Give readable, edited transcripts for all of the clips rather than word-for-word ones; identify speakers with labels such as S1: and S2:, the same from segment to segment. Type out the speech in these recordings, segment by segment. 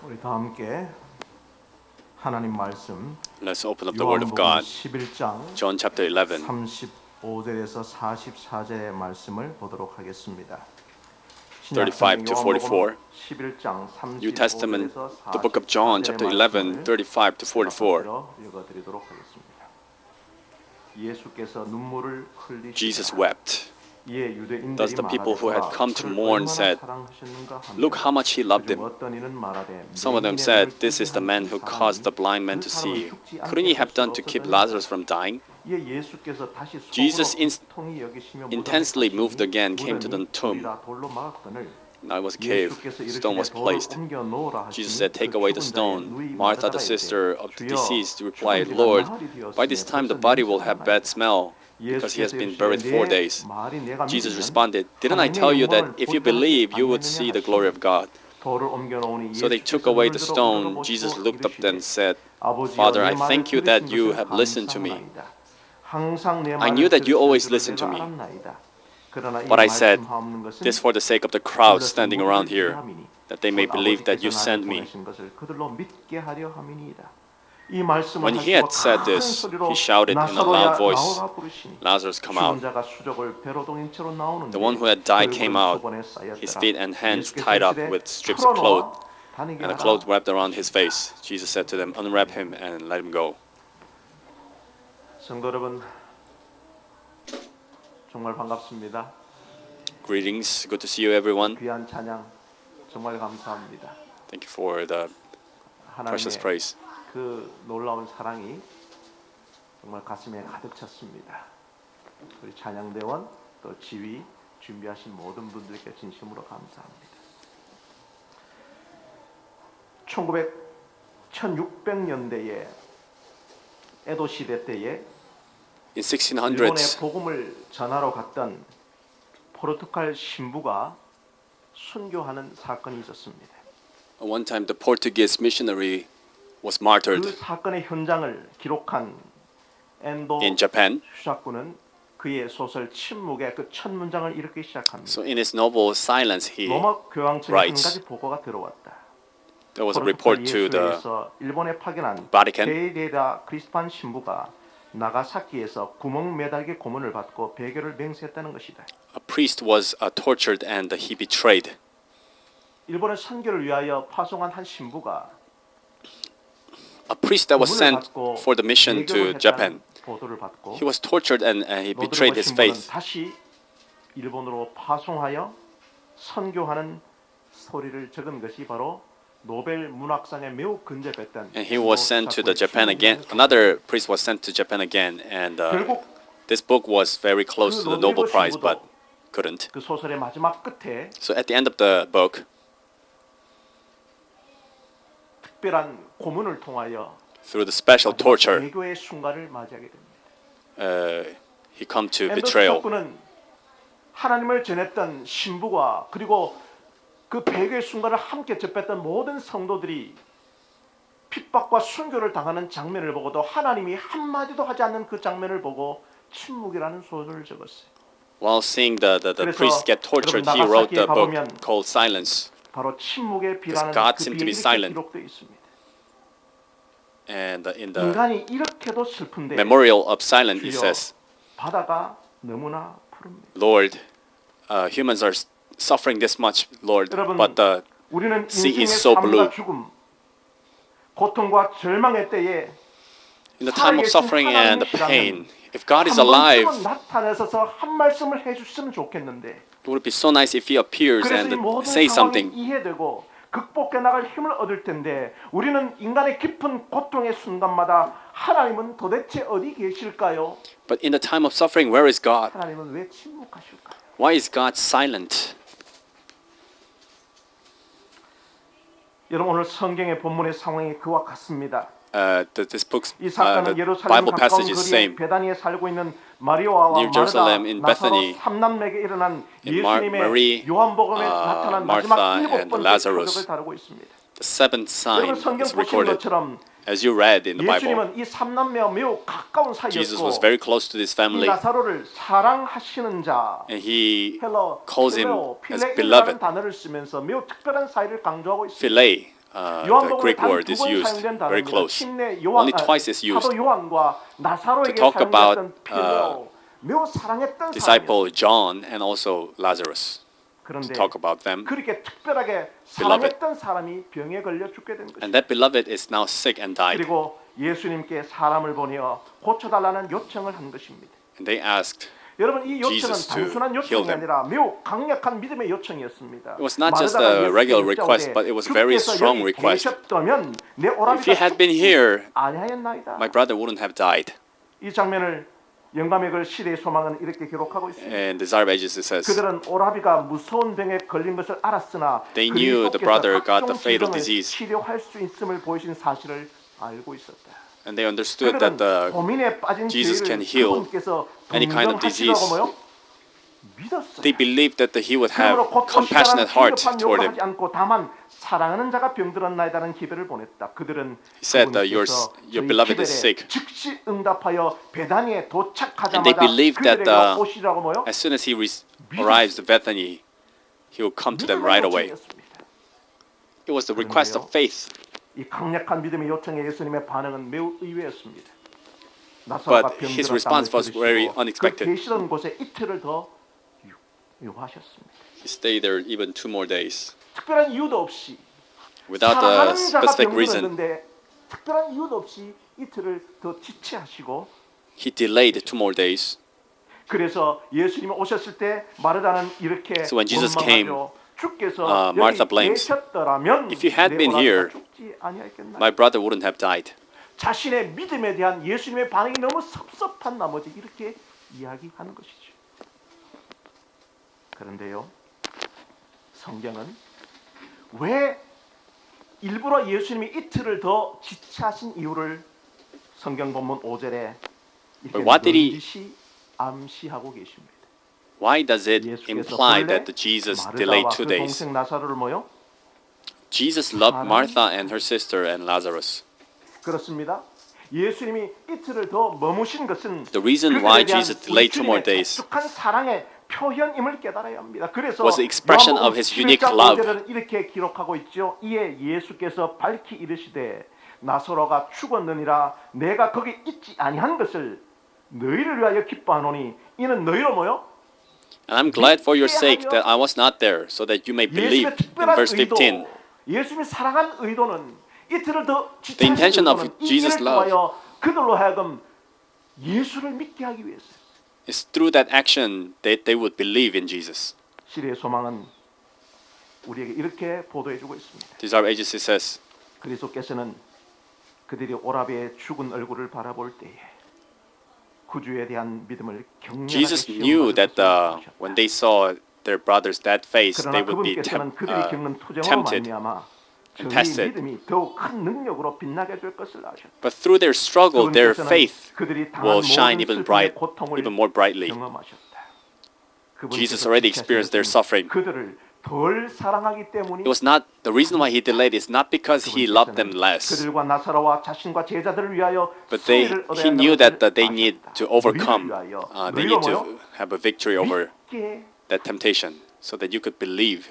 S1: 우리 다 함께 하나님 말씀
S2: Let's open up the Word of God.
S1: 11장
S2: John chapter 11,
S1: 35절에서 44절의 말씀을 보도록 하겠습니다.
S2: 35 to 44.
S1: 11장
S2: New Testament,
S1: 35절에서
S2: the book of John, chapter 11, 35 to 44.
S1: 읽어드리도록 하겠습니다. 예수께서 눈물을 흘리시다.
S2: Jesus wept.
S1: 이에 유대인들이
S2: Thus the people who had come to
S1: 그를
S2: mourn
S1: 얼마나
S2: said,
S1: 사랑하셨는가 하며
S2: "Look how much he loved
S1: 그중
S2: him."
S1: 어떤 이는 말하되
S2: Some of them
S1: 내
S2: said,
S1: 인연을
S2: "This is the man who
S1: 사랑이
S2: caused the blind man
S1: 그
S2: to
S1: 사람은
S2: see.
S1: 죽지
S2: Couldn't he have
S1: 않게
S2: done to keep
S1: 할 수
S2: Lazarus from dying?"
S1: 이에 예수께서 다시
S2: Jesus
S1: 속으로 고통이 여기시며
S2: intensely
S1: 무덤에
S2: moved again, came to the
S1: 무덤이
S2: tomb.
S1: 돌이라 돌로 막았거늘
S2: Now it was a cave.
S1: 예수께서
S2: Stone was
S1: 이르시되 돌을
S2: placed.
S1: 옮겨 놓으라
S2: Jesus
S1: 하시니
S2: said, "Take
S1: 그
S2: away the
S1: 죽은 자의
S2: stone."
S1: 누이
S2: Martha, the
S1: 마르다가
S2: sister of
S1: 이르되,
S2: the
S1: 주여,
S2: deceased,
S1: 죽은
S2: replied,
S1: 지가
S2: "Lord,
S1: 나흘이
S2: by this
S1: 되었으니
S2: time the
S1: 벌써
S2: body will have
S1: 냄새가
S2: bad
S1: 나나이다."
S2: smell, because he has been buried 4 days. Jesus responded, "Didn't I tell you that if you believe, you would see the glory of God?" So they took away the stone. Jesus looked up then and said, "Father, I thank you that you have listened to me. I knew that you always listen to me. But I said this for the sake of the crowd standing around here, that they may believe that you sent me." When he had said this, he shouted in a loud voice, "Lazarus, come out." The one who had died came out, his feet and hands tied up with strips of cloth, and a cloth wrapped around his face. Jesus said to them, "Unwrap him and let him go."
S1: 성도 여러분, 정말 반갑습니다.
S2: Greetings, good to see you everyone.
S1: 귀한 찬양 정말 감사합니다.
S2: Thank you for the precious
S1: 하나님의
S2: praise.
S1: 그 놀라운 사랑이 정말 가슴에 가득 찼습니다. 우리 찬양대원 또 지휘 준비하신 모든 분들께 진심으로 감사합니다. 1600년대에 에도 시대 때에
S2: In
S1: 일본의
S2: 1600s,
S1: 복음을 전하러 갔던 포르투갈 신부가 순교하는 사건이 있었습니다.
S2: one time the Portuguese missionary was
S1: 그
S2: martyred
S1: 사건의 현장을 기록한 엔도
S2: in Japan.
S1: 슈사쿠는 그의 소설 침묵의 그 첫 문장을 이렇게 시작합니다.
S2: So in his novel Silence, he
S1: 로마 교황청에 한
S2: writes,
S1: 가지 보고가 들어왔다.
S2: there was a
S1: 포르투갈
S2: report to the
S1: 예수회에서 일본에 파견한
S2: Vatican.
S1: 베이데다 크리스판 신부가 나가사키에서 구멍 매달기 고문을 받고 배교를 맹세했다는 것이다.
S2: a priest was tortured and he betrayed.
S1: 일본의 선교를 위하여 파송한 한 신부가
S2: A priest that was
S1: 고문을
S2: sent
S1: 받고
S2: for the mission
S1: 배교를
S2: to Japan.
S1: 했다는 보도를 받고
S2: He was tortured and he betrayed
S1: 로드리고
S2: his
S1: 신부는
S2: faith.
S1: 다시 일본으로 파송하여 선교하는 스토리를 적은 것이 바로 노벨 문학상에 매우 근접했던
S2: And he was sent to the Japan again. Another priest was sent to Japan again, and
S1: 결국
S2: this book was very close to the Nobel Prize, but couldn't.
S1: 그 소설의 마지막 끝에
S2: So at the end of the book,
S1: 특별한 고문을 통하여
S2: through the special torture,
S1: 배교의 순간을 맞이하게 됩니다.
S2: he come to
S1: 엔더
S2: betrayal.
S1: 슈사쿠는 하나님을 전했던 신부가 그리고 그 배교의 순간을 함께 접했던 모든 성도들이 핍박과 순교를 당하는 장면을 보고도 하나님이 한마디도 하지 않는 그 장면을 보고 침묵이라는 소설을 적었어요.
S2: While seeing the
S1: 그래서
S2: priest get tortured, he
S1: 여러분
S2: wrote
S1: 나가사키에
S2: the book
S1: 가보면
S2: called Silence.
S1: 바로 침묵의 비라는
S2: God
S1: 그
S2: seemed to be
S1: 비에 이렇게
S2: silent.
S1: 기록되어 있습니다.
S2: And in the
S1: 인간이 이렇게도 슬픈데
S2: memorial of Silence, it
S1: 주여,
S2: says,
S1: 바다가 너무나 푸릅니다.
S2: "Lord, humans are suffering this much, Lord,
S1: 여러분,
S2: but the
S1: 우리는
S2: sea
S1: 인생의
S2: is so
S1: 삶과
S2: blue."
S1: 죽음, 고통과 절망의 때에
S2: In the time of suffering and the pain, if God is
S1: 한
S2: alive,
S1: 번쯤은 나타나셔서 한 말씀을 해주셨으면 좋겠는데
S2: it would be so nice if He appears
S1: 그래서 이
S2: and
S1: 모든
S2: say
S1: 상황이
S2: something.
S1: 이해되고 극복해 나갈 힘을 얻을 텐데 우리는 인간의 깊은 고통의 순간마다 하나님은 도대체 어디 계실까요?
S2: But in the time of suffering, where is God?
S1: 하나님은 왜 침묵하실까요?
S2: Why is God silent?
S1: 여러분 오늘 성경의 본문의 상황이 그와 같습니다.
S2: This book's
S1: 이 사건은
S2: the
S1: 예루살렘
S2: Bible
S1: 가까운
S2: passage is
S1: 거리에
S2: same.
S1: 베다니에 살고 있는 마리아와
S2: Near
S1: 마르다,
S2: Jerusalem in
S1: 나사로
S2: Bethany,
S1: 삼남매에게 일어난
S2: in
S1: 예수님의
S2: Mary,
S1: 요한복음에 나타난 마지막
S2: Martha,
S1: 일곱
S2: and
S1: 번째
S2: Lazarus.
S1: 표적을 다루고 있습니다.
S2: The seventh sign
S1: 여러분 성경
S2: is
S1: 보시는
S2: recorded,
S1: 것처럼
S2: as you read in the Bible.
S1: 예수님은 이 삼남매와 매우 가까운
S2: Jesus
S1: 사이였고
S2: was very close to this
S1: 이
S2: family,
S1: 나사로를 사랑하시는 자
S2: and He
S1: 헬러
S2: calls him
S1: 필레오
S2: as
S1: 필레이라는
S2: beloved.
S1: 단어를 쓰면서 매우 특별한 사이를 강조하고 있습니다.
S2: Philae, the Greek word is used very close. Only twice is used to talk about disciple John and also Lazarus. To talk about them.
S1: 그렇게 특별하게
S2: Beloved.
S1: 사랑했던 사람이 병에 걸려 죽게 된
S2: And
S1: 것입니다.
S2: that beloved is now sick and died.
S1: 그리고 예수님께 사람을 보내어 고쳐달라는 요청을 한 것입니다.
S2: And they asked.
S1: 여러분 이 요청은
S2: Jesus to
S1: 단순한
S2: heal
S1: 요청이
S2: them.
S1: 아니라 매우 강력한 믿음의 요청이었습니다.
S2: It was not just a regular request, but it was a very strong request. If he had been here, my brother wouldn't have died.
S1: 이 장면을 영감의 시대의 소망은 이렇게 기록하고 있습니다.
S2: And the Desire of Ages says,
S1: 그들은 오라비가 무서운 병에 걸린 것을 알았으나
S2: They knew the brother got the fatal disease.
S1: 치료할 수 있음을 보이신 사실을 알고 있었다.
S2: and they understood that Jesus can heal any kind of disease. They believed that he would have compassionate heart toward him.
S1: 사랑하는 자가 병들었나이다는 기별을 보냈다. 그들은
S2: He said that your beloved is sick.
S1: 즉시 응답하여 베다니에
S2: And they
S1: 도착하자마자
S2: believed that
S1: 그들에게 오시라고 뭐요?
S2: as soon as he arrives to Bethany, he will come to them right away. It was the request of faith.
S1: 이 강력한 믿음의 요청에 예수님의 반응은 매우 의외였습니다.
S2: But his response was very unexpected.
S1: 그 계시던 곳에 이틀을 더 유하셨습니다.
S2: He stayed there even 2 more days.
S1: 특별한 이유도 없이
S2: without a specific reason.
S1: 특별한 이유도 없이 이틀을 더 지체하시고
S2: He delayed 2 more days.
S1: 그래서 예수님이 오셨을 때 마르다는 이렇게
S2: So when Jesus came,
S1: 주께서
S2: Martha
S1: 여기
S2: blames,
S1: 계셨더라면
S2: If you had
S1: 내
S2: been
S1: 오라비가
S2: here,
S1: 죽지 아니하였겠나?
S2: my brother wouldn't have died.
S1: 자신의 믿음에 대한 예수님의 반응이 너무 섭섭한 나머지 이렇게 이야기하는 것이죠. 그런데요, 성경은 왜 일부러 예수님이 이틀을 더 지체하신 이유를 성경 본문 5절에 이렇게 넌지시 암시하고 계십니다.
S2: Why does it imply that Jesus delayed 2 days?
S1: 동생 나사로를 뭐요?
S2: Jesus loved Martha and her sister and Lazarus.
S1: 그렇습니다. 예수님이 이틀을 더 머무신 것은
S2: The reason why Jesus delayed 2 more days
S1: 독특한 사랑의 표현임을 깨달아야 합니다. 그래서
S2: was the expression of his unique love.
S1: 이렇게 기록하고 있죠. 이에 예수께서 밝히 이르시되 나사로가 죽었느니라 내가 거기 있지 아니한 것을 너희를 위하여 기뻐하노니 이는 너희로 뭐요?
S2: And I'm glad for your sake that I was not there, so that you may believe. In verse 15.
S1: 예수님이 사랑한 의도는 이틀을 더
S2: The intention of Jesus' love
S1: 그들로 하여금 예수를 믿게 하기 위해서.
S2: It's through that action that they would believe in Jesus.
S1: 시대의 소망은 우리에게 이렇게 보도해주고 있습니다.
S2: Desire of Ages says,
S1: 그리스도께서는 그들이 오라비의 죽은 얼굴을 바라볼 때에 구주에 대한 믿음을 격렬하게
S2: Jesus knew that when they saw their brother's dead face, they would be tempted and tested. But through their struggle, their faith will shine even more brightly. Jesus already experienced their suffering. It was not the reason why he delayed is not because he loved them less, but he knew that they need to overcome, they need to have a victory over that temptation, so that you could believe.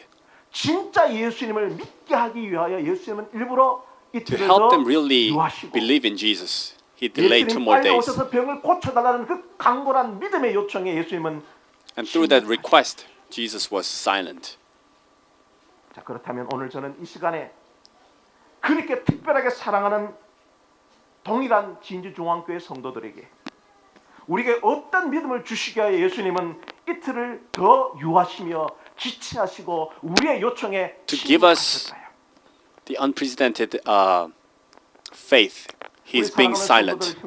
S1: 진짜 예수님을 믿게 하기 위하여 예수님은 일부러
S2: To
S1: 이틀을
S2: help
S1: 더
S2: them really
S1: 유하시고
S2: believe in Jesus, he delayed 2
S1: 예수님
S2: more
S1: 빨리
S2: days.
S1: 오셔서 병을 고쳐달라는 그 강골한 믿음의 요청에 예수님은
S2: And through that request, Jesus was silent.
S1: 자 그렇다면 오늘 저는 이 시간에 그렇게 특별하게 사랑하는 동일한 진주중앙교회 성도들에게 우리에게 어떤 믿음을 주시기 위하여 예수님은 이틀을 더 유하시며 지체하시고 우리의 요청에
S2: To give us the unprecedented faith, he is being silent.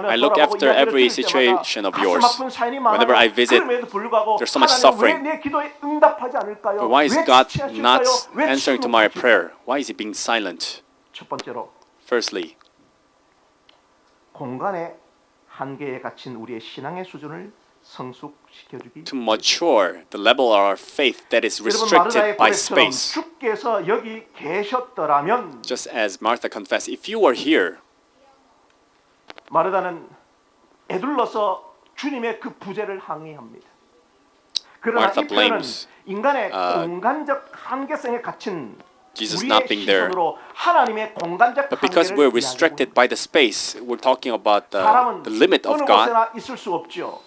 S2: I look after every situation of yours. Whenever I visit, there's so much suffering. But why is God not answering to my prayer? Why is he being silent? Firstly,
S1: 공간의 한계에 갇힌 우리의 신앙의 수준을 성숙시켜주기.
S2: to mature the level of our faith that is restricted by space.
S1: 주께서 여기 계셨더라면
S2: Just as Martha confessed, if you were here,
S1: 마르다는 애둘러서 주님의 그 부재를 항의합니다. 그러나
S2: Martha
S1: 이 표현은
S2: blames
S1: 인간의 공간적 한계성에 갇힌
S2: Jesus
S1: 우리의
S2: not being there.
S1: 시선으로 하나님의 공간적
S2: But because
S1: 한계를
S2: we're
S1: 이야기하고
S2: restricted
S1: 있는
S2: by the space, we're talking about
S1: 사람은
S2: the limit of
S1: 어느
S2: God.
S1: 곳에나 있을 수 없죠.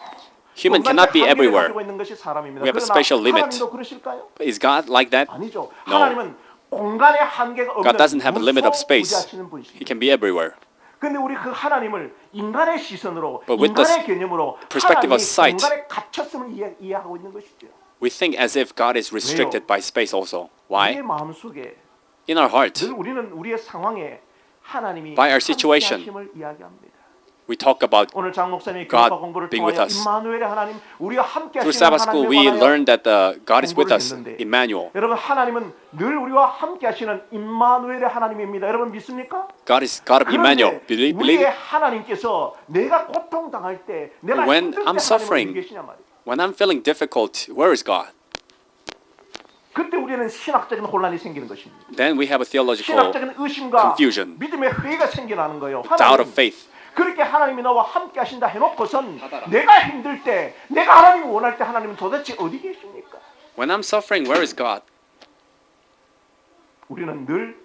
S2: Human
S1: 공간적
S2: cannot be
S1: 한계를
S2: everywhere.
S1: 가지고 있는 것이 사람입니다.
S2: We have a
S1: 그러나
S2: spatial limit.
S1: 하나님도 그러실까요?
S2: But is God like that?
S1: 아니죠.
S2: No.
S1: 하나님은 공간의 한계가 없는
S2: God doesn't have a limit of space.
S1: 무소부지하시는
S2: He
S1: 분이십니다.
S2: can be everywhere.
S1: 근데 우리 그 하나님을 인간의 시선으로
S2: But with the
S1: 인간의 개념으로
S2: perspective
S1: 하나님이
S2: of sight,
S1: 공간에 갇혔음을 이해하고 있는 것이죠.
S2: We think as if God is restricted by space also. Why?
S1: 우리의 마음속에
S2: In our heart,
S1: 늘 우리는 우리의 상황에 하나님이
S2: By our situation,
S1: 함께하심을 이야기합니다.
S2: we talk about
S1: 오늘 장 목사님이
S2: God
S1: 교과 공부를
S2: being with
S1: 통하여
S2: us.
S1: 임마누엘의 하나님 우리와 함께하시는
S2: through Sabbath school,
S1: 하나님에
S2: we
S1: 관하여
S2: learned that God is with
S1: 공부를
S2: us,
S1: 했는데
S2: Emmanuel.
S1: 여러분 하나님은 늘 우리와 함께하시는 임마누엘의 하나님입니다. 여러분 믿습니까?
S2: God is God of Emmanuel.
S1: 그런데
S2: Believe
S1: 우리의 하나님께서 내가 고통 당할 때 내가
S2: When
S1: 힘들 때
S2: I'm
S1: 하나님
S2: suffering,
S1: 어디 계시냐 말이에요.
S2: when I'm feeling difficult, where is God?
S1: 그때 우리는 신학적인 혼란이 생기는 것입니다.
S2: Then we have a theological
S1: 신학적인 의심과
S2: confusion,
S1: 믿음의 회의가 생겨나는 거예요.
S2: doubt
S1: 하나님,
S2: of faith.
S1: 그렇게 하나님이 너와 함께 하신다 해놓고선 내가 힘들 때 내가 하나님이 원할 때 하나님은 도대체 어디 계십니까?
S2: When I'm suffering, where is God?
S1: 우리는 늘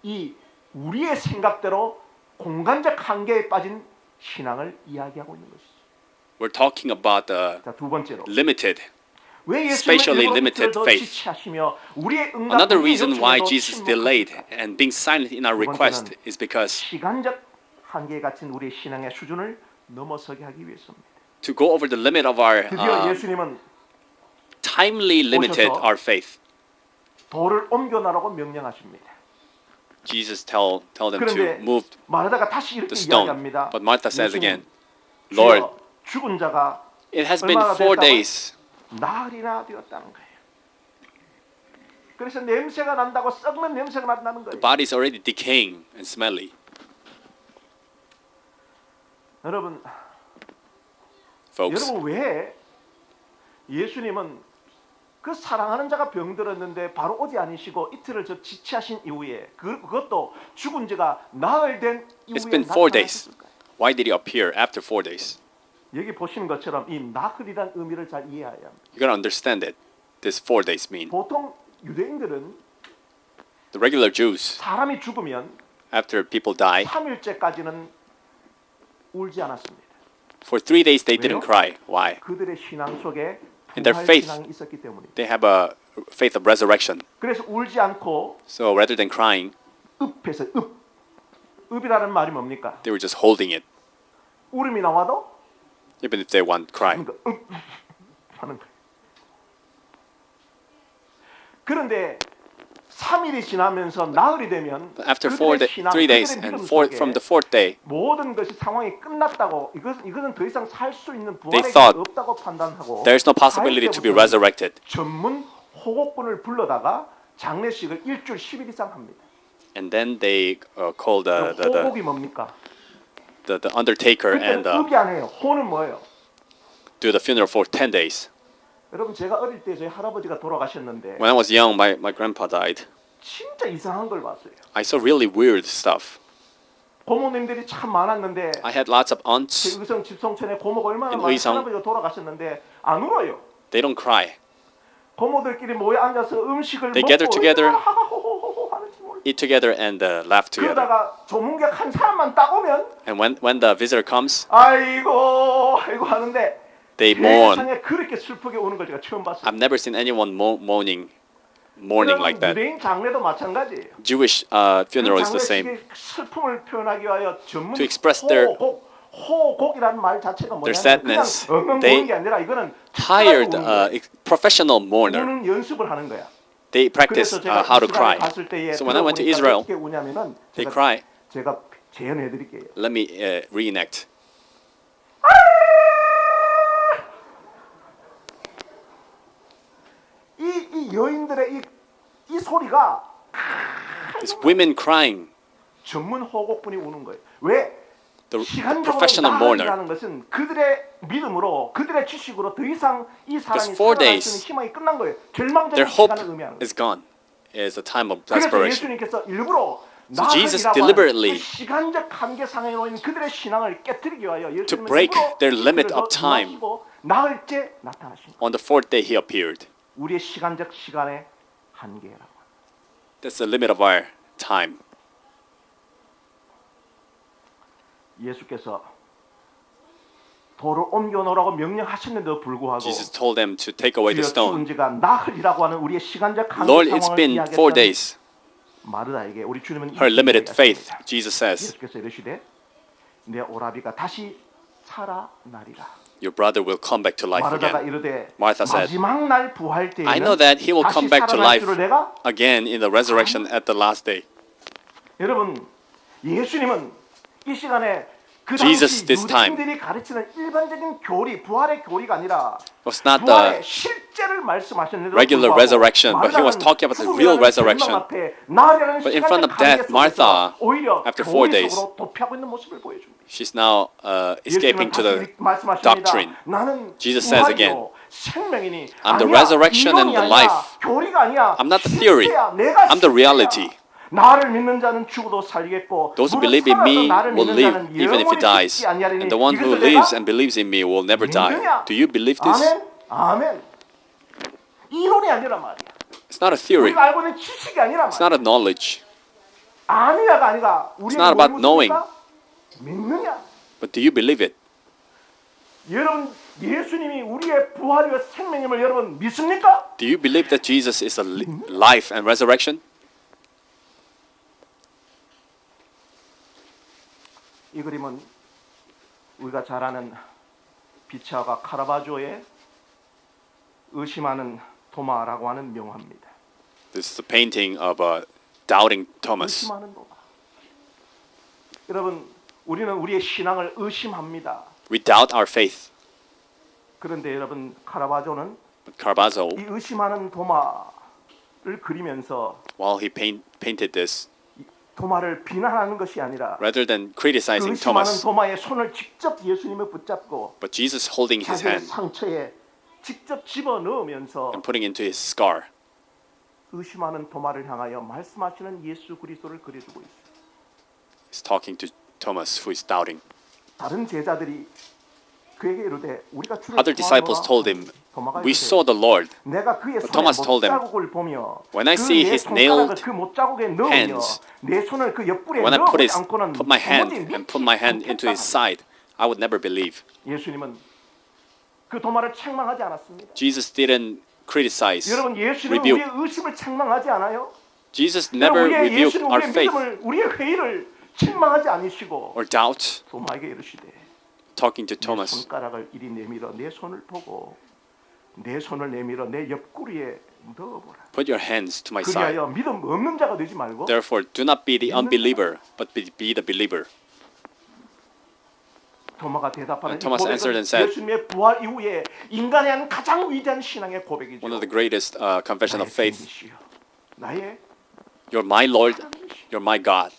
S1: 이 우리의 생각대로 공간적 한계에 빠진 신앙을 이야기하고 있는 것이죠.
S2: We're talking about the
S1: 자, 두 번째로
S2: limited.
S1: 왜
S2: spatially
S1: 예수님은
S2: limited
S1: 더
S2: faith.
S1: 지체하시며 우리의 응답,
S2: Another
S1: 우리의
S2: reason why
S1: 요청에도
S2: Jesus
S1: 침묵합니까?
S2: delayed and being silent in our request is because
S1: 시간적 한계에 갇힌 우리의 신앙의 수준을 넘어서게 하기 위해서입니다.
S2: to go over the limit of our
S1: 드디어 예수님은
S2: timely limited
S1: 오셔서
S2: our faith.
S1: 돌을 옮겨놔라고 명령하십니다.
S2: Jesus tell them to
S1: 그런데
S2: move
S1: 마르다가 다시 이렇게
S2: the stone.
S1: 이야기합니다.
S2: But Martha says
S1: 예수님,
S2: again, Lord,
S1: 주여, 죽은 자가
S2: it has been
S1: 얼마나
S2: 4
S1: 됐다고요?
S2: days.
S1: 나흘이나 되었다는 거예요. 그래서 냄새가 난다고 썩는 냄새가 난다는
S2: The
S1: 거예요.
S2: body is already decaying and smelly.
S1: 여러분,
S2: Folks,
S1: 여러분 왜 예수님은 그 사랑하는 자가 병들었는데 바로 오지 않으시고 이틀을 저 지체하신 이후에 그것도 죽은 지가 나흘 된 이후에
S2: it's been 4 days.
S1: 나타나셨을까요?
S2: Why did he appear after 4 days?
S1: 여기 보시는 것처럼 이 나흘이란 의미를 잘 이해해야 합니다.
S2: You gotta understand it. This 4 days mean.
S1: 보통 유대인들은
S2: The regular Jews,
S1: 사람이 죽으면
S2: after people die,
S1: 3일째까지는 울지 않았습니다.
S2: for 3 days they
S1: 왜요?
S2: didn't cry. Why?
S1: 그들의 신앙 속에
S2: In their
S1: 부활
S2: faith,
S1: 신앙이 있었기 때문입니다.
S2: They have a faith of resurrection.
S1: 그래서 울지 않고
S2: So rather than crying,
S1: 읍해서 읍이라는 말이 뭡니까?
S2: they were just holding it.
S1: 울음이 나와도
S2: Even if they want to cry.
S1: 그러니까 하는 거예요. 그런데 3일이 지나면서 나흘이 되면
S2: After
S1: 그들의 신앙,
S2: 3 days
S1: 그들의
S2: and
S1: 믿음
S2: from the
S1: 속에
S2: 4th day,
S1: 모든 것이 상황이 끝났다고 이것은 더 이상 살 수 있는
S2: They
S1: 부활의
S2: thought
S1: 길이 없다고 판단하고
S2: there is no possibility to be resurrected.
S1: 전문 호곡군을 불러다가 장례식을 일주일 10일 이상 합니다.
S2: And then they called
S1: 호곡이 뭡니까?
S2: the undertaker and
S1: 그때는 읍이 아니에요. 호는 뭐예요?
S2: do the funeral for 10 days.
S1: 여러분 제가 어릴 때 저희 할아버지가 돌아가셨는데
S2: When I was young, my grandpa died.
S1: 진짜 이상한 걸 봤어요.
S2: I saw really weird stuff.
S1: 고모님들이 참 많았는데
S2: I had lots of
S1: 제
S2: aunts.
S1: 의성 집성촌에 고모가 얼마나
S2: In
S1: 많은
S2: 의성.
S1: 할아버지가 돌아가셨는데 안 울어요.
S2: They don't cry.
S1: 고모들끼리 모여 앉아서 음식을
S2: They
S1: 먹고
S2: gather together.
S1: 얼마나 하하호호호 하는지 몰라요.
S2: Eat together and laugh together.
S1: 그러다가 조문객 한 사람만 딱 오면
S2: And when the visitor comes,
S1: 아이고 하는데
S2: they mourn.
S1: 세상에 그렇게 슬프게 우는 걸 제가 처음 봤어요.
S2: I've never seen anyone mourning like that.
S1: 유대인 장례도 마찬가지예요.
S2: Jewish funeral is the same.
S1: 장례식의 슬픔을 표현하기 위하여 전문
S2: To express their-
S1: 호곡이라는 말 자체가 뭐냐면
S2: their sadness,
S1: 그냥 엉엉
S2: they
S1: 우는 게 아니라 이거는
S2: Hired
S1: 특별하게 우는 거예요.
S2: professional mourner.
S1: 우는 연습을 하는 거야.
S2: They practice
S1: 그래서 제가
S2: how to
S1: 이스라엘
S2: cry.
S1: 갔을 때에
S2: So when I went to
S1: 들어보니까
S2: Israel,
S1: 어떻게 우냐면은
S2: they cry.
S1: 제가 재현해 드릴게요.
S2: Let me reenact.
S1: 이 여인들의 이 소리가
S2: It's women crying.
S1: 전문 호곡분이 우는 거예요. 왜?
S2: The
S1: 시간적으로
S2: professional mourner.
S1: 나아가는 것은 그들의 믿음으로 그들의 지식으로 더 이상 이 사람이
S2: 4
S1: 살아날
S2: days,
S1: 수 있는 희망이 끝난 거예요. 절망적인
S2: Their hope
S1: 시간을 의미하는 거예요.
S2: is gone. It's a time of
S1: 그래서
S2: desperation.
S1: 예수님께서 일부러
S2: So Jesus deliberately,
S1: 시간적 한계상에 놓인 그들의 신앙을 깨뜨리기 위하여
S2: to break their limit of time,
S1: 나흘째 나타나신 것.
S2: on the fourth day he appeared.
S1: 우리의 시간적 시간의 한계라고.
S2: That's the limit of our time.
S1: 예수께서 돌을 옮겨 놓으라고 명령하셨는데도 불구하고
S2: Jesus told them to take away the
S1: 주여
S2: stone.
S1: 죽은 지가 나흘이라고 하는 우리의 시간적 한계
S2: Lord, it's
S1: 상황을
S2: been 4 days.
S1: 마르다에게 우리 주님은
S2: Her limited
S1: 이렇게
S2: faith,
S1: 얘기했습니다.
S2: Jesus says,
S1: 예수께서 이르시되 내 오라비가 다시 살아나리라.
S2: your brother will come back to life
S1: 마르다가
S2: again.
S1: 이르되
S2: Martha said,
S1: 마지막 날 부활 때에는
S2: I know that he will come back to life
S1: 줄을 내가
S2: again in the resurrection at the last day.
S1: 여러분 예수님은 이 시간에 그
S2: Jesus,
S1: 당시
S2: this time,
S1: 유대인들이 가르치는 일반적인 교리, 부활의 교리가 아니라
S2: was not
S1: 부활의
S2: the
S1: 실제를 말씀하셨는데도
S2: regular
S1: 불구하고
S2: resurrection, but he was
S1: 마르다는
S2: talking about the
S1: 죽음이라는
S2: real resurrection.
S1: 절망 앞에 나아가는
S2: But in front of
S1: 시간적
S2: death,
S1: 한계 속에서
S2: Martha,
S1: 오히려
S2: after 4
S1: 교리
S2: days,
S1: 속으로 도피하고 있는 모습을 보여줍니다.
S2: she's now escaping to the doctrine.
S1: 나는
S2: Jesus says
S1: 부활이요,
S2: again,
S1: 생명이니
S2: I'm the
S1: 아니야,
S2: resurrection and
S1: 이론이
S2: the
S1: 아니야,
S2: life.
S1: 교리가 아니야,
S2: I'm not the theory.
S1: 실제야, 내가
S2: I'm the
S1: 실제야.
S2: reality.
S1: 나를 믿는 자는 죽어도 살겠고
S2: Those who
S1: 무릇
S2: believe in me
S1: 살아서 나를
S2: will
S1: 믿는
S2: live
S1: 자는
S2: even if he
S1: 영원히
S2: dies.
S1: 죽지 아니하리니
S2: And the one who
S1: 이것을
S2: lives
S1: 내가
S2: and believes in me will never die.
S1: 믿느냐?
S2: Do you believe this?
S1: 아멘. 아멘. 이론이 아니라 말이야.
S2: It's not a theory.
S1: 우리가 알고 있는 지식이 아니라
S2: It's
S1: 말이야.
S2: not a knowledge.
S1: 아니야가 아니라 우리는
S2: not about
S1: 뭘 묻습니까? 믿느냐?
S2: But do you believe it?
S1: 여러분 예수님이 우리의 부활이와 생명임을 여러분 믿습니까?
S2: Do you believe that Jesus is a life and resurrection?
S1: 이 그림은 우리가 잘 아는 비차가 카라바조의 의심하는 도마라고 하는 명화입니다.
S2: This is a painting of doubting Thomas.
S1: 의심하는 도마. 여러분, 우리는 우리의 신앙을 의심합니다.
S2: We doubt our faith.
S1: 그런데 여러분, 카라바조는
S2: But Caravaggio,
S1: 이 의심하는 도마를 그리면서
S2: while he painted this,
S1: 도마를 비난하는 것이 아니라
S2: rather than
S1: 그
S2: criticizing
S1: 의심하는
S2: Thomas,
S1: 도마의 손을 직접 예수님을 붙잡고
S2: but Jesus holding his
S1: 자기의
S2: hand
S1: 상처에 직접 집어넣으면서
S2: and putting into his scar.
S1: 의심하는 도마를 향하여 말씀하시는 예수 그리스도를 그려주고 있어요.
S2: He's talking to Thomas who is doubting.
S1: 다른 제자들이 그에게 이르되 우리가 주를
S2: Other disciples told him, we saw the Lord.
S1: 내가 그의 손에
S2: Thomas told them,
S1: 못자국을 보며
S2: when I see his nailed
S1: 그 못자국에 넣으며
S2: hands,
S1: 내 손을 그 옆구리에
S2: When I
S1: 넣어보지 않고는
S2: put my hand
S1: 도무지
S2: and put my hand
S1: 믿지
S2: into his side, I would never believe.
S1: 예수님은 그 도마를 책망하지 않았습니다.
S2: Jesus didn't criticize,
S1: 여러분 예수님은
S2: rebuke.
S1: 우리의 의심을 책망하지 않아요.
S2: Jesus never
S1: 우리의
S2: rebuked
S1: 예수는
S2: our
S1: 우리의
S2: faith
S1: 믿음을 우리의 회의를 책망하지 않으시고
S2: or doubt,
S1: 도마에게 이르시되
S2: talking to
S1: 내
S2: Thomas.
S1: 손가락을 이리 내밀어 내 손을 보고 내 손을 내밀어 내 옆구리에 넣어보라.
S2: Put your hands to my side.
S1: 그리하여 믿음 없는 자가 되지 말고
S2: Therefore, do not be the unbeliever, but be the believer.
S1: 도마가 대답하는 이
S2: Thomas
S1: 고백은
S2: answered and said,
S1: 예수님의 부활 이후에 인간에 한 가장 위대한 신앙의 고백이죠.
S2: One of the greatest confession of
S1: 나의
S2: faith.
S1: 주님이시여, 나의
S2: You're my Lord, you're my God.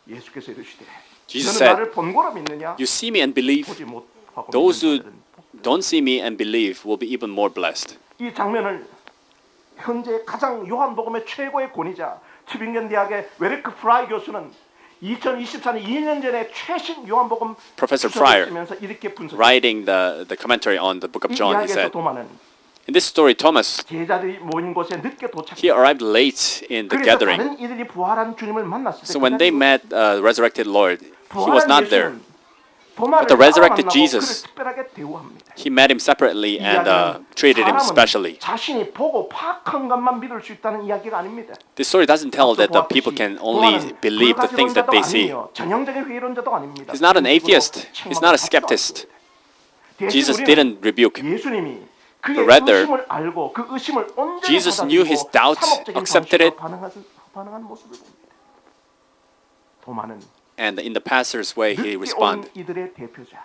S1: 예수께서 이르시되
S2: Jesus
S1: 너는
S2: said,
S1: 나를 본고로 믿느냐?
S2: You see me and believe.
S1: 보지 못하고
S2: Those who
S1: 믿는 자들은
S2: don't see me and believe will be even more blessed.
S1: 이 장면을 현재 가장 요한복음의 최고의 권위자 튜빙겐 대학의 웨르크 프라이 교수는 2024년 2년 전에 최신 요한복음
S2: Professor Fryer,
S1: 쓰면서 이렇게 분석했습니다.
S2: writing the commentary on the book of
S1: 이
S2: John, he
S1: 이야기에서
S2: said,
S1: 도마는
S2: in this story, Thomas,
S1: 제자들이 모인 곳에 늦게
S2: he
S1: 도착했습니다.
S2: arrived late in the
S1: 그래서
S2: gathering.
S1: 다른 이들이 부활한 주님을 만났을 때
S2: So when they met resurrected Lord, he was
S1: 부활한
S2: not there.
S1: 예수는 도마를
S2: But the resurrected
S1: 따라 만나고
S2: Jesus,
S1: 그를 특별하게 대우합니다.
S2: He met him separately and treated him
S1: 사람은
S2: specially.
S1: 자신이 보고 파악한 것만 믿을 수 있다는 이야기가 아닙니다.
S2: This story doesn't tell that the people can only believe the things that they see.
S1: 전형적인 회의론자도 아닙니다.
S2: He's not an atheist. He's not a skeptist. Jesus didn't rebuke him.
S1: 예수님이 그의
S2: But rather,
S1: 의심을 알고 그 의심을 온전히
S2: Jesus knew his
S1: 받아들이고
S2: doubts,
S1: 상업적인
S2: accepted it.
S1: 방식으로 반응한 모습을 봅니다. 도마는
S2: And in the pastor's way, he
S1: 늦게 온
S2: responded.
S1: 이들의 대표자.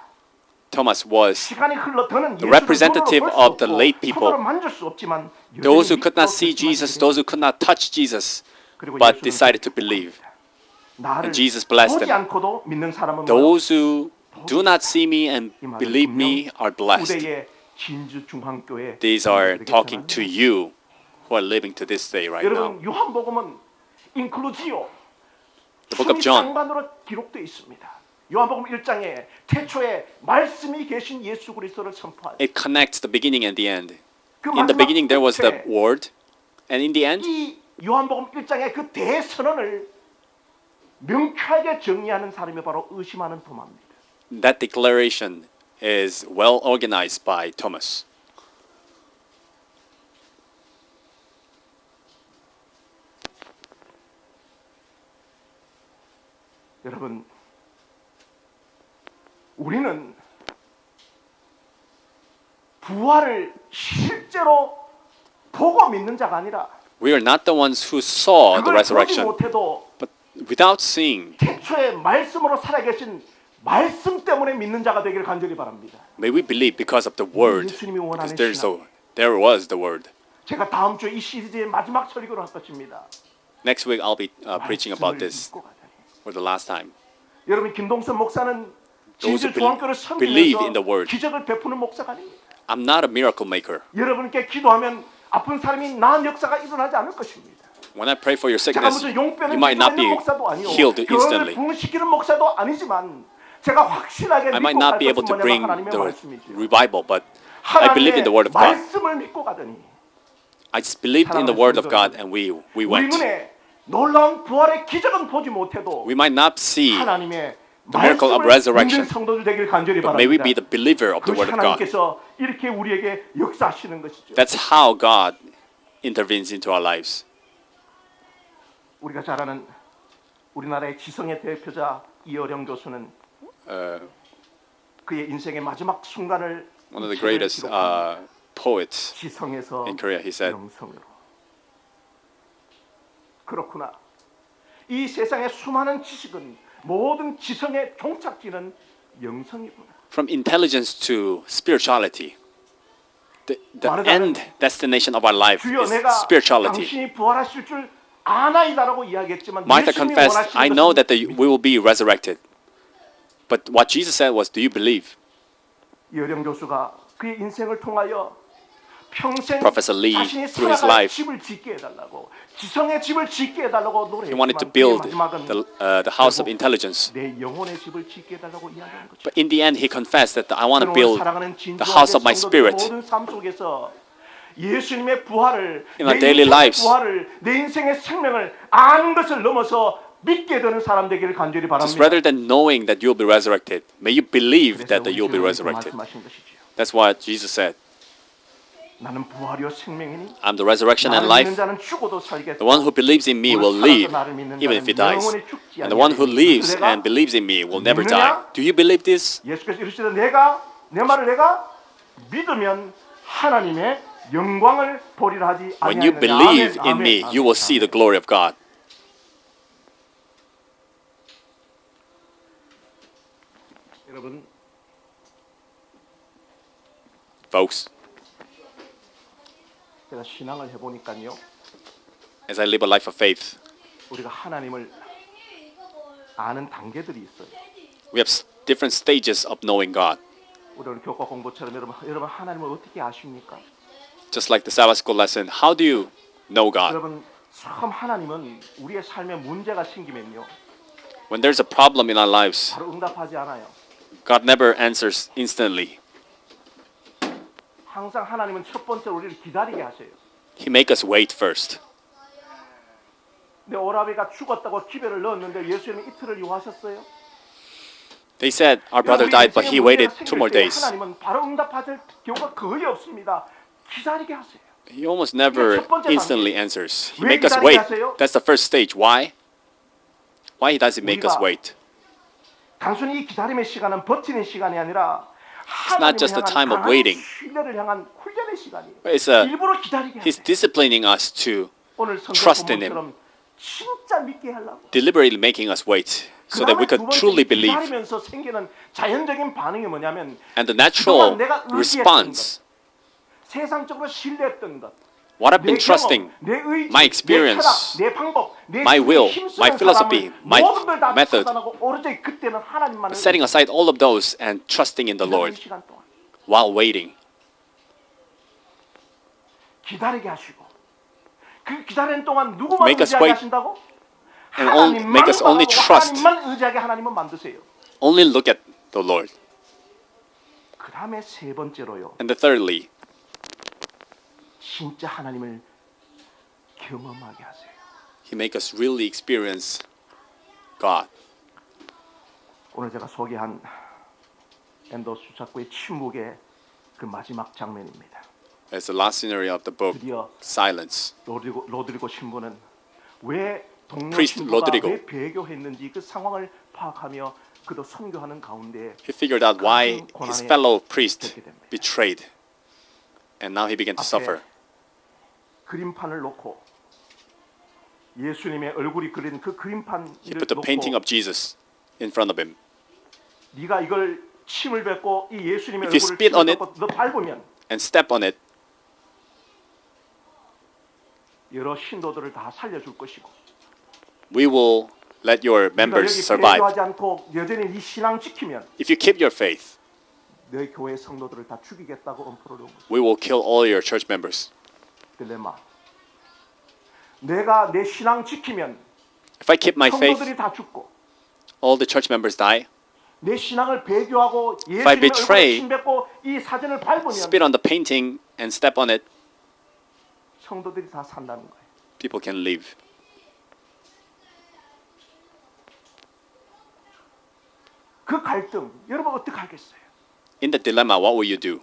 S2: Thomas was
S1: 시간이 흘러 더는
S2: the representative of the late people.
S1: 만질 수 없지만
S2: those who could not see Jesus, those who could not touch Jesus, but decided to believe. And Jesus blessed
S1: 보지
S2: them.
S1: 않고도 믿는 사람은
S2: Those who do not see me and believe me are blessed.
S1: 후대의 진주 중앙교회
S2: These are talking to you who are living to this day right now.
S1: 여러분 요한복음은 inclusio.
S2: The book of John.
S1: 상반으로 기록되어 있습니다. 요한복음 1장에 태초에 말씀이 계신 예수 그리스도를 선포하죠.
S2: It connects the beginning and the end.
S1: 그
S2: In the
S1: 마지막
S2: beginning there was the
S1: 끝에
S2: word, and in the end
S1: 이 요한복음 1장의 그 대선언을 명쾌하게 정리하는 사람이 바로 의심하는 도마입니다.
S2: that declaration is well organized by Thomas.
S1: 여러분, 우리는 부활을 실제로 보고 믿는 자가 아니라
S2: We are not the ones who saw the
S1: 그걸 보지
S2: resurrection,
S1: 못해도
S2: but without seeing,
S1: 태초에 말씀으로 살아계신 말씀 때문에 믿는 자가 되기를 간절히 바랍니다.
S2: may we believe because of the word,
S1: 예수님이 원하는
S2: because
S1: 신앙.
S2: there was the word.
S1: 제가 다음 주에 이 시리즈의 마지막 설교를 할 것입니다.
S2: Next week I'll be preaching about
S1: 말씀을
S2: this
S1: 믿고 가자니.
S2: for the last time.
S1: 여러분, 김동선 목사는
S2: Those who
S1: 진주 중앙교를
S2: believe in the
S1: 섬기면서
S2: word.
S1: 기적을 베푸는 목사가 아닙니다.
S2: I'm not a miracle maker.
S1: 여러분께 기도하면 아픈 사람이 나은 역사가 일어나지 않을 것입니다.
S2: When I pray for your
S1: 제가
S2: sickness,
S1: 무슨 용변을
S2: you might not be
S1: 있는 목사도 아니요,
S2: healed
S1: 교회를
S2: instantly.
S1: 부흥시키는 목사도 아니지만 제가 확실하게
S2: I might
S1: 믿고 갈
S2: not be able
S1: 것은
S2: to
S1: 뭐냐면
S2: bring
S1: 하나님의
S2: the
S1: 말씀이죠.
S2: revival, but I believe in the word of God.
S1: 말씀을 믿고 가더니
S2: I just believed in the word of God, and we
S1: 우리
S2: went.
S1: 눈에 놀라운 부활의 기적은 보지 못해도
S2: We might not see,
S1: 하나님의
S2: the miracle of
S1: 말씀을
S2: resurrection,
S1: 믿는 성도들 되길 간절히
S2: but may we
S1: 바랍니다.
S2: be the believer of the
S1: 그것이
S2: word of God.
S1: 하나님께서 이렇게 우리에게 역사하시는 것이죠.
S2: That's how God intervenes into our lives.
S1: 우리가 잘 아는 우리나라의 지성의 대표자 이어령 교수는 그의 인생의 마지막 순간을
S2: One of the
S1: 이 책을
S2: greatest
S1: 기록합니다.
S2: poets
S1: 지성에서
S2: in Korea, he said,
S1: 영성으로. 그렇구나. 이 세상의 수많은 지식은 모든 지성의 종착지는 영성이구나.
S2: from intelligence to spirituality. The
S1: 말하자면,
S2: end destination of our life
S1: 주여,
S2: is
S1: 내가
S2: spirituality.
S1: 당신이 부활하실 줄 아나이다라고 이야기했지만
S2: Martha
S1: 예수님이
S2: confessed,
S1: 원하시는
S2: I know
S1: 것은
S2: that we will be resurrected. But what Jesus said was, do you believe?
S1: 이어령 교수가 그의 인생을 통하여 평생
S2: Professor Lee,
S1: 자신이
S2: through his
S1: 살아갈
S2: life,
S1: 집을 짓게 해달라고 지성의 집을 짓게 해달라고
S2: He wanted to
S1: 노래했지만 그의
S2: build
S1: 마지막은
S2: the house of intelligence.
S1: 내 영혼의 집을 짓게 해달라고 이야기하는 거죠.
S2: But in the end, he confessed that I want to
S1: 오늘
S2: build
S1: 사랑하는
S2: the house of my
S1: 진주와
S2: spirit.
S1: 모든 삶 속에서 예수님의 부활을
S2: In our
S1: 내
S2: daily
S1: 인생의
S2: lives.
S1: 부활을 내 인생의 생명을 아는 것을 넘어서 믿게 되는 사람 되기를 간절히
S2: Just
S1: 바랍니다.
S2: rather than knowing that you'll be resurrected, may you believe
S1: 그래서
S2: that
S1: 우리
S2: you'll be
S1: 주님께서
S2: resurrected.
S1: 말씀하신 것이지요.
S2: That's what Jesus said.
S1: 나는 부활이요 생명이니
S2: I'm the resurrection and
S1: 나를 믿는
S2: life.
S1: 자는 죽어도 살겠다.
S2: The one who believes in me will live even if he dies. And the one who lives and believes in me will never die. Do you believe this?
S1: 예수께서 이르시되 내 말을 내가 믿으면 하나님의 영광을 보리라 하지
S2: When you
S1: 아니하느냐.
S2: believe
S1: 아멘,
S2: in me,
S1: 아멘,
S2: you will see the glory of God.
S1: 여러분,
S2: Folks,
S1: 제가 신앙을 해보니까요,
S2: as I live a life of faith,
S1: 우리가 하나님을 아는 단계들이 있어요.
S2: we have different stages of knowing God.
S1: 우리 오늘 교과 공부처럼 여러분 하나님을 어떻게 아십니까?
S2: Just like the Sabbath school lesson, how do you know God?
S1: 여러분, 처음 하나님은 우리의 삶에 문제가 생기면요,
S2: When there's a problem in our lives,
S1: 바로 응답하지 않아요.
S2: God never answers instantly.
S1: 항상 하나님은 첫 번째로 우리를 기다리게 하세요.
S2: He make us wait first.
S1: 내 오라비가 죽었다고 기별을 넣었는데 예수님이 이틀을 요하셨어요.
S2: They said our brother died, but he waited 2 more days.
S1: 하나님은 바로 응답하실 경우가 거의 없습니다. 기다리게 하세요.
S2: He almost never instantly answers. He make us wait. That's the first stage. Why? Why does he make us wait?
S1: 단순히 이 기다림의 시간은 버티는 시간이 아니라
S2: not just the time of waiting.
S1: 신뢰를 향한 훈련의 시간이에요.
S2: It's
S1: 일부러 기다리게
S2: He's
S1: 하세요.
S2: disciplining us to
S1: 오늘 성경
S2: trust in him.
S1: 본문처럼 진짜 믿게 하려고.
S2: deliberately making us wait so that we could truly believe.
S1: 기다리면서 생기는 자연적인 반응이 뭐냐면
S2: And the natural
S1: 그동안 내가 의지했던
S2: response,
S1: 것, 세상적으로 신뢰했던 것,
S2: what I've
S1: 내
S2: been trusting,
S1: 경험, 내 의지,
S2: my experience,
S1: 내 철학, 내 방법, 내
S2: my will,
S1: 힘쓰는
S2: my philosophy,
S1: 사람을
S2: my
S1: 모든 걸 다
S2: method,
S1: 차단하고 오로지 그때는 하나님만을
S2: setting aside all of those and trusting in the
S1: 기다리는
S2: Lord
S1: 시간 동안
S2: while waiting.
S1: 기다리게 하시고 그 기다리는 동안 누구만
S2: Make us
S1: 의지하게
S2: wait.
S1: 하신다고?
S2: and make us only trust,
S1: 하나님만 의지하게 하나님은 만드세요.
S2: only look at the Lord.
S1: 그 다음에 세 번째로요.
S2: And thirdly,
S1: 진짜 하나님을 경험하게 하세요.
S2: He make us really experience God.
S1: 오늘 제가 소개한 엔더 수사코의 침묵의 그 마지막 장면입니다.
S2: As the last scenario of the book,
S1: 드디어
S2: silence.
S1: 로드리고 신부는 왜 동료
S2: Priest
S1: 신부가
S2: 로드리고.
S1: 왜 배교했는지 그 상황을 파악하며 그도 선교하는 가운데
S2: He figured out why his fellow priest betrayed, and now he began to suffer.
S1: 그림판을 놓고 예수님의 얼굴이 그린 그 그림판을
S2: He put the painting
S1: 놓고
S2: of Jesus in front of him.
S1: 네가 이걸 침을 뱉고 이 예수님의
S2: If you
S1: 얼굴을
S2: spit on it,
S1: 너 밟으면
S2: and step on it,
S1: 여러 신도들을 다 살려줄 것이고
S2: we will let your
S1: 네가
S2: members
S1: 여기
S2: survive.
S1: 배교하지 않고 여전히 네 신앙 지키면
S2: If you keep your faith,
S1: 너희 교회 성도들을 다 죽이겠다고 엄포를 놓은 거죠.
S2: we will kill all your church members.
S1: 딜레마. 내가 내 신앙 지키면
S2: If I keep my faith,
S1: 성도들이 다 죽고
S2: all the church members die.
S1: 내 신앙을 배교하고
S2: I
S1: 예수님의 얼굴에
S2: betray,
S1: 침 뱉고 이 사진을 밟으면
S2: spit on the painting and step on it,
S1: 성도들이 다 산다는 거예요.
S2: people can live.
S1: 그 갈등 여러분 어떻게 하겠어요?
S2: In the dilemma, what will you do?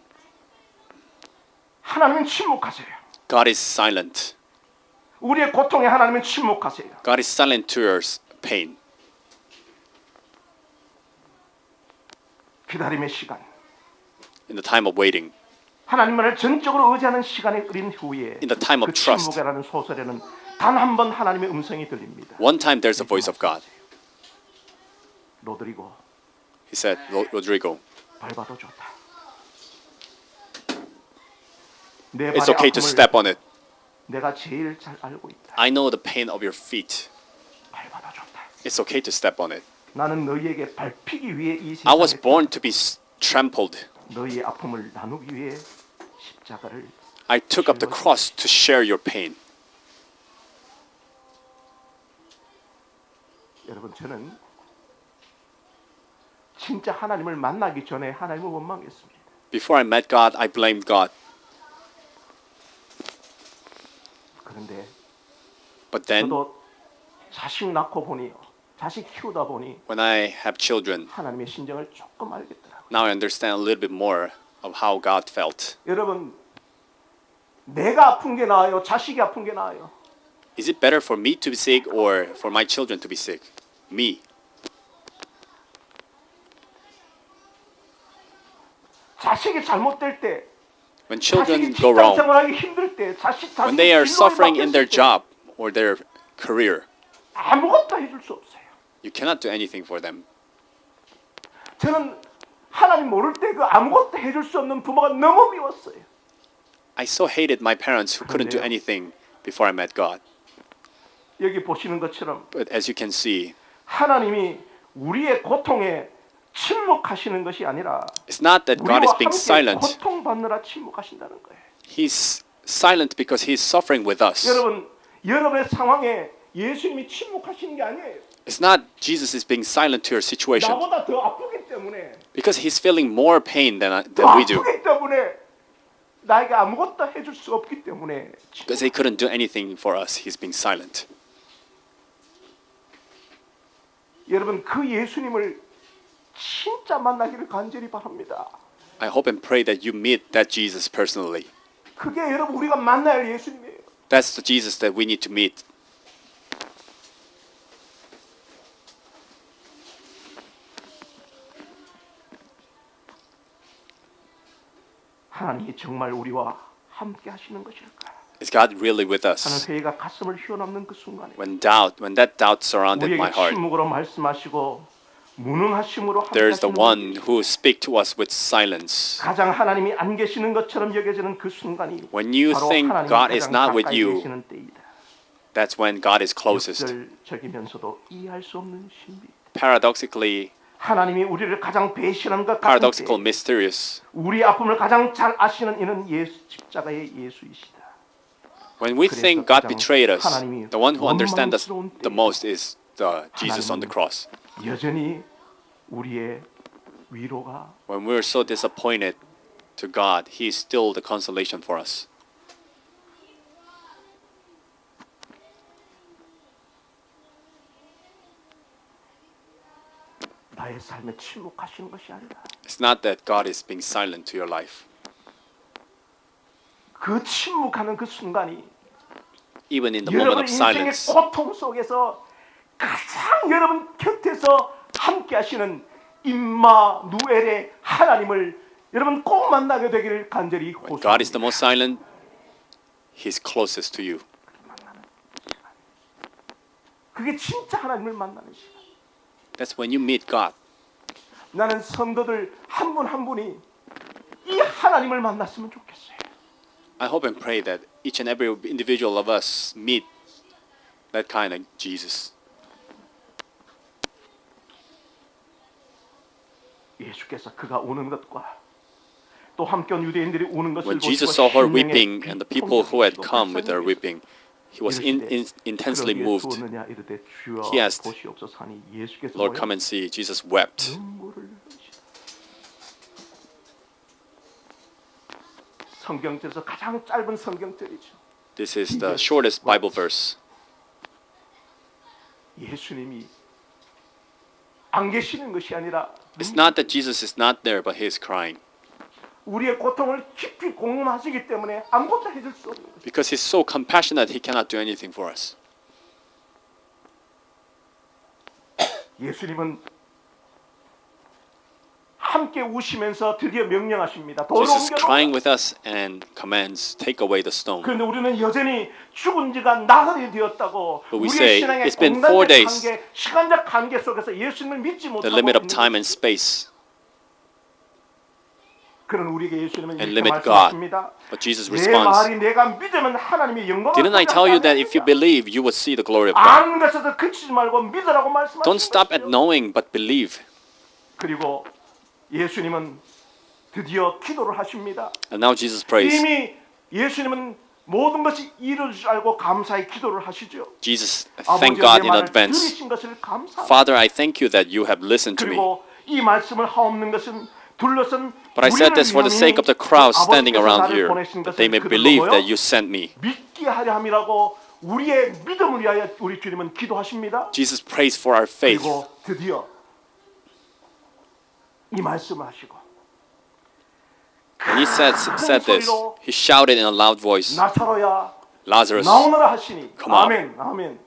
S1: 하나님은 침묵하세요.
S2: God is silent.
S1: 우리의 고통에 하나님은 침묵하세요.
S2: God is silent to your pain.
S1: 기다림의 시간.
S2: In the time of waiting,
S1: 하나님만을 전적으로 의지하는 시간에 어린 후에
S2: In the time of
S1: 그
S2: trust.
S1: 침묵이라는 소설에는 단 한 번 하나님의 음성이 들립니다.
S2: one time there's a voice of God.
S1: 로드리고
S2: He said,
S1: 밟아도
S2: Rodrigo,
S1: 좋다. 내
S2: it's
S1: 발의
S2: okay to
S1: 아픔을
S2: step on it.
S1: 내가 제일 잘 알고 있다.
S2: I know the pain of your feet.
S1: 밟아도 좋다.
S2: It's okay to step on it.
S1: 나는 너희에게 밟히기 위해 이
S2: I was
S1: 세상에
S2: born to be trampled.
S1: 너희의 아픔을 나누기 위해 십자가를
S2: I took up the cross to share your pain.
S1: 여러분 저는 진짜 하나님을 만나기 전에 하나님을 원망했습니다.
S2: Before I met God, I blamed God.
S1: 그런데
S2: But then,
S1: 저도 자식 낳고 보니 자식 키우다 보니
S2: when I have children,
S1: 하나님의 심정을 조금 알겠더라고요.
S2: now I understand a little bit more of how God felt.
S1: 여러분 내가 아픈 게 나아요? 자식이 아픈 게 나아요?
S2: Is it better for me to be sick or for my children to be sick? Me.
S1: 자식이 잘못될 때
S2: When
S1: 자식이
S2: children go
S1: 직장
S2: wrong,
S1: 생활하기 힘들 때 자식이
S2: when they are
S1: 진로에
S2: suffering in their
S1: 바뀌었을 때
S2: job or their career,
S1: 아무것도 해줄 수 없어요.
S2: you cannot do anything for them.
S1: 저는 하나님 모를 때 그 아무것도 해줄 수 없는 부모가 너무 미웠어요.
S2: I so hated my parents who couldn't do anything before I met God.
S1: 여기 보시는 것처럼
S2: But as you can see,
S1: 하나님이 우리의 고통에 침묵하시는 것이 아니라
S2: it's not that God
S1: 우리와
S2: is being
S1: 함께
S2: silent.
S1: 고통받느라 침묵하신다는 거예요.
S2: He's silent because He's suffering with us.
S1: 여러분, 여러분의 상황에 예수님이 침묵하시는 게 아니에요.
S2: It's not Jesus is being silent to your situation
S1: 나보다 더 아프기 때문에
S2: because He's feeling more pain than
S1: 더
S2: we do.
S1: 아프기 때문에 나에게 아무것도 해줄 수 없기 때문에
S2: Because He couldn't do anything for us, He's being silent.
S1: 여러분 그 예수님을 진짜 만나기를 간절히 바랍니다.
S2: I hope and pray that you meet that Jesus personally.
S1: 그게 여러분 우리가 만나야 할 예수님이에요.
S2: That's the Jesus that we need to meet.
S1: 하나님이 정말 우리와 함께 하시는 것일까?
S2: Is God really with
S1: 하는
S2: us?
S1: 회의가 가슴을 휘어넘는 그 순간에
S2: When that doubt surrounded my
S1: 우리에게
S2: heart,
S1: 침묵으로 말씀하시고 무능하심으로 함께
S2: there is the
S1: 하시는
S2: one
S1: 분이
S2: who speaks to us with silence.
S1: 가장 하나님이 안 계시는 것처럼 여겨지는 그 순간이
S2: When you
S1: 바로
S2: think
S1: 하나님이
S2: God is
S1: 가장
S2: not with
S1: 가까이
S2: you,
S1: 계시는 때이다.
S2: that's when God is closest.
S1: 역설적이면서도 이해할 수 없는 신비.
S2: Paradoxically,
S1: 하나님이 우리를 가장 배신하는 것 같은
S2: paradoxical,
S1: 때
S2: mysterious.
S1: 우리 아픔을 가장 잘 아시는 이는 예수 십자가의 예수이시다.
S2: When we
S1: 그래서
S2: think God
S1: 가장
S2: betrayed us,
S1: 하나님이
S2: the one who understands us
S1: 원망스러운
S2: the
S1: 때에
S2: most is Jesus on the cross.
S1: 여전히 우리의 위로가
S2: When we're so disappointed to God, He is still the consolation for us.
S1: 나의 삶에 침묵하시는 것이 아니라
S2: It's not that God is being silent to your life.
S1: 그 침묵하는 그 순간이
S2: Even in the moment
S1: 여러분
S2: of
S1: 인생의
S2: silence,
S1: 고통 속에서 가장 여러분 곁에서 함께 하시는 임마누엘의 하나님을 여러분 꼭 만나게 되기를 간절히
S2: when God is the
S1: 호소합니다.
S2: most silent, He's closest to you.
S1: 그게 진짜 하나님을 만나는 시간.
S2: That's when you meet God.
S1: 나는 성도들 한 분 한 분이 이 하나님을 만났으면 좋겠어요.
S2: I hope and pray that each and every individual of us meet that kind of Jesus.
S1: 예수께서 그가 우는 것과 또 함께 온 유대인들이 우는 것을
S2: When
S1: 보시고
S2: Jesus saw her
S1: 심령에
S2: weeping and the people who had come with their
S1: 비통을
S2: weeping, He was intensely
S1: 그러기에
S2: moved.
S1: 두었느냐 이르되 주여
S2: He asked,
S1: 보시옵소서 하니 예수께서
S2: Lord,
S1: 뭐요?
S2: come and see. Jesus wept.
S1: 눈물을 흘리시다. 성경절에서 가장 짧은 성경절이죠.
S2: This is the shortest Bible verse.
S1: 예수님이 안 계시는 것이 아니라
S2: It's not that Jesus is not there, but He is crying.
S1: 우리의 고통을 깊이 공감하시기 때문에 아무것도 해줄 수 없는 거죠.
S2: Because He's so compassionate, He cannot do anything for us.
S1: 예수님은 함께 우시면서 드디어 명령하십니다. 돌을
S2: Jesus
S1: 옮겨놓으라.
S2: crying with us and commands, take away the stone.
S1: 그런데 우리는 여전히 죽은 지가 나흘이 되었다고
S2: But we
S1: 우리의
S2: say,
S1: 신앙의
S2: "It's been 4
S1: 공간적
S2: days."
S1: 한계, 시간적 한계 속에서 예수님을 믿지 못하고
S2: The limit of
S1: 있는
S2: time
S1: 거죠.
S2: and space.
S1: 그런 우리에게 예수님은
S2: and
S1: 이렇게
S2: limit
S1: 말씀하십니다.
S2: But Jesus
S1: 내
S2: responds,
S1: 말이 내가 믿으면 하나님의 영광을
S2: Didn't I tell you that if you believe, you would see the glory of God?
S1: 아는 것에서 그치지 말고 믿으라고 말씀하시는
S2: Don't stop at
S1: 것이죠.
S2: knowing, but believe.
S1: 그리고 예수님은 드디어 기도를 하십니다.
S2: And now Jesus prays.
S1: 이미 예수님은 모든 것이 이루어질 줄 알고 감사의 기도를 하시죠.
S2: Jesus,
S1: 아버지여
S2: thank God
S1: 내
S2: in
S1: 말을
S2: advance.
S1: 들으신 것을 감사합니다.
S2: Father, I thank you that you have listened to me.
S1: 그리고 이 말씀을 하옵는 것은 둘러선
S2: But I said this for the sake of the crowd standing around here, that they may believe that you sent me.
S1: 믿게 하려 함이라고 우리의 믿음을 위하여 우리 주님은 기도하십니다.
S2: Jesus prays for our faith.
S1: 그리고 드디어 이 말씀을 하시고
S2: When he said this, he shouted in a loud voice,
S1: 나사로야
S2: Lazarus,
S1: 나오너라 하시니
S2: come out.
S1: 아멘 아멘.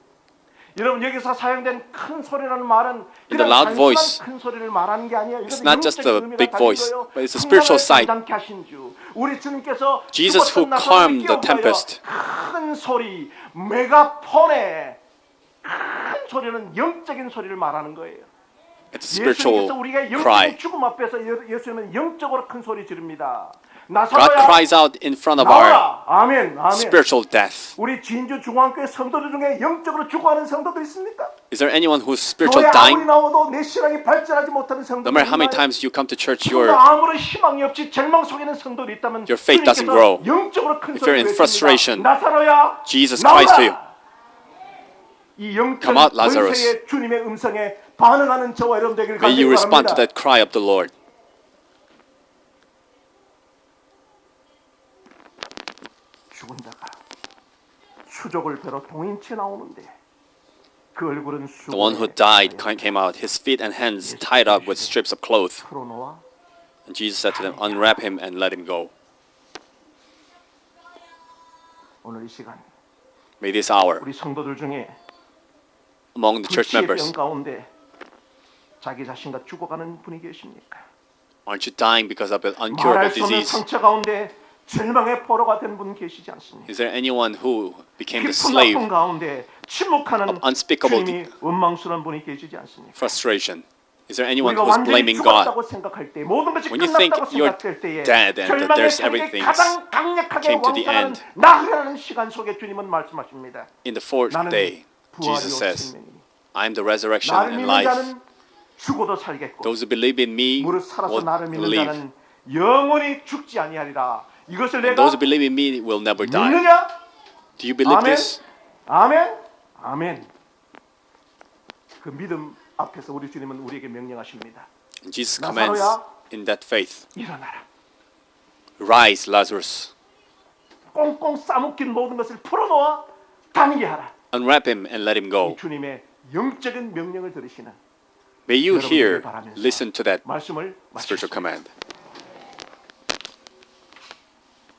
S1: 여러분 여기서 사용된 큰 소리라는 말은
S2: In the
S1: 그냥
S2: loud
S1: 단순한
S2: voice,
S1: 큰 소리를 말하는 게 아니에요.
S2: it's
S1: 이것은
S2: not just
S1: 영적인
S2: a
S1: 의미가
S2: big
S1: 다른
S2: voice,
S1: 거예요.
S2: but it's a spiritual
S1: 풍랑을
S2: sight.
S1: 잠잠케 하신 주, 우리 주님께서
S2: Jesus who
S1: 죽었던 나사로를
S2: calmed the
S1: 깨우고
S2: tempest.
S1: 큰 소리, 메가폰의 큰 소리는 영적인 소리를 말하는 거예요.
S2: It's a spiritual
S1: 예수님께서 우리가 영적인
S2: cry.
S1: 죽음 앞에서 예수님은 영적으로 큰 소리 지릅니다.
S2: God
S1: 나사로야
S2: cries out in front of our
S1: 나오라. 아멘 아멘.
S2: spiritual death.
S1: 우리 진주 중앙교회 성도들 중에 영적으로 죽어가는 성도들 있습니까?
S2: Is there anyone who's
S1: 교회
S2: spiritual
S1: 아무리
S2: dying?
S1: 나와도 내 신앙이 발전하지 못하는
S2: No
S1: 성도들
S2: matter how many
S1: 있나요?
S2: times you come to church,
S1: 정말 아무런 희망이 없이 절망 속에 있는 성도들이 있다면
S2: Your faith doesn't
S1: 주님께서
S2: grow.
S1: 영적으로 큰
S2: If you're
S1: 소리를
S2: in frustration,
S1: 외칩니다. 나사로야
S2: Jesus cries to you.
S1: 나오라. 이 영적
S2: Come out, Lazarus.
S1: 권세의 주님의 음성에 반응하는 저와 여러분 되기를
S2: May you
S1: 간절히
S2: respond to
S1: 바랍니다.
S2: that cry of the Lord.
S1: 죽은 자가 수족을 베러 동인체 나오는데 그 얼굴은
S2: The one who died came out, his feet and hands tied up with strips of cloth.
S1: 풀어놓아
S2: And Jesus said to them, Unwrap him and let him go.
S1: 오늘 이 시간
S2: May this hour,
S1: 우리 성도들 중에
S2: among the church
S1: 불치의 병
S2: members,
S1: 가운데 자기 자신과 죽어가는 분이 계십니까?
S2: aren't you dying because of an
S1: 말할
S2: uncurable
S1: 수 없는
S2: disease?
S1: 상처 가운데 절망의 포로가 된 분 계시지 않습니까?
S2: Is there anyone who became the
S1: 깊은
S2: slave
S1: 아픔 가운데 침묵하는
S2: of unspeakable
S1: 주님이 원망스러운 분이 계시지 않습니까?
S2: frustration? Is there anyone
S1: 우리가
S2: who's
S1: 완전히
S2: blaming God?
S1: 죽었다고 생각할 때 모든 것이
S2: When you think
S1: 끝났다고
S2: you're
S1: 생각될 때에
S2: dead and that
S1: 절망의
S2: there's
S1: 세력이
S2: everything
S1: 가장 강력하게
S2: came to the
S1: 왕성하는
S2: end.
S1: 나그라는 시간 속에 주님은 말씀하십니다.
S2: In the fourth
S1: 나는
S2: day,
S1: 부활이요
S2: Jesus says,
S1: 생명이니
S2: I am the resurrection
S1: 나를
S2: and
S1: 믿는
S2: life.
S1: 자는 죽어도 살겠고
S2: Those who believe in me
S1: 무릇 살아서
S2: will
S1: 나를 믿는
S2: believe.
S1: 자는 영원히 죽지 아니하리라. 이것을
S2: And
S1: 내가
S2: those who believe in me will never die.
S1: 믿느냐?
S2: Do you believe
S1: 아멘.
S2: this?
S1: 아멘. 아멘. 그 믿음 앞에서 우리 주님은 우리에게 명령하십니다.
S2: Jesus commands
S1: 나사로야.
S2: in that faith.
S1: 일어나라.
S2: Rise, Lazarus.
S1: 꽁꽁 싸먹긴 모든 것을 풀어놓아 다니게 하라.
S2: Unwrap him and let him
S1: 이
S2: go.
S1: 주님의 영적인 명령을 들으시는
S2: May you
S1: 여러분들을
S2: hear,
S1: 바라면서
S2: listen to that
S1: 말씀을
S2: spiritual
S1: 마치겠습니다.
S2: command.